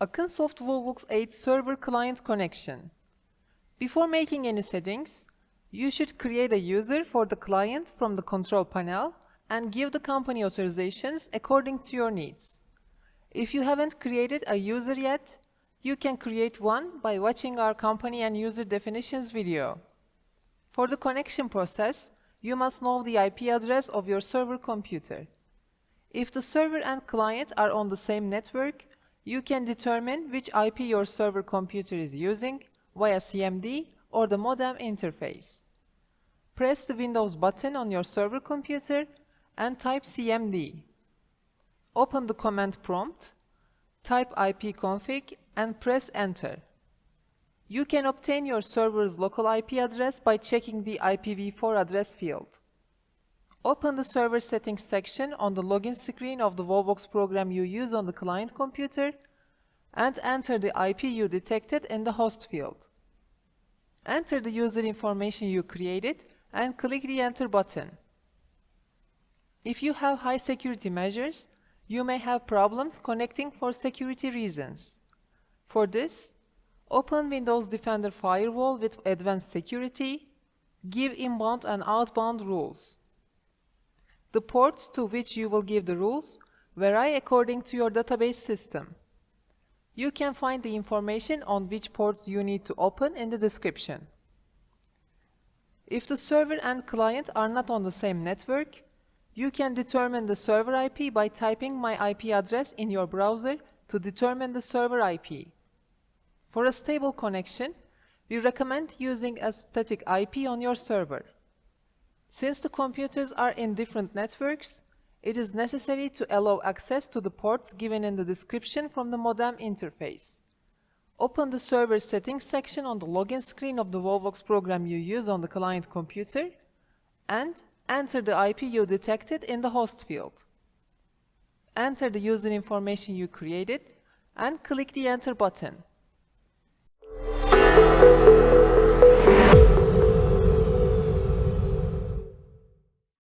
AKINSOFT WOLVOX 8 server-client connection. Before making any settings, you should create a user for the client from the control panel and give the company authorizations according to your needs. If you haven't created a user yet, you can create one by watching our company and user definitions video. For the connection process, you must know the IP address of your server computer. If the server and client are on the same network, you can determine which IP your server computer is using via CMD or the modem interface. Press the Windows button on your server computer and type CMD. Open the command prompt, type ipconfig and press enter. You can obtain your server's local IP address by checking the IPv4 address field. Open the server settings section on the login screen of the WolVOX program you use on the client computer and enter the IP you detected in the host field. Enter the user information you created and click the enter button. If you have high security measures, you may have problems connecting for security reasons. For this, open Windows Defender Firewall with advanced security, give inbound and outbound rules. The ports to which you will give the rules vary according to your database system. You can find the information on which ports you need to open in the description. If the server and client are not on the same network, you can determine the server IP by typing my IP address in your browser to determine the server IP. For a stable connection, we recommend using a static IP on your server. Since the computers are in different networks, it is necessary to allow access to the ports given in the description from the modem interface. Open the server settings section on the login screen of the WolVOX program you use on the client computer and enter the IP you detected in the host field. Enter the user information you created and click the enter button.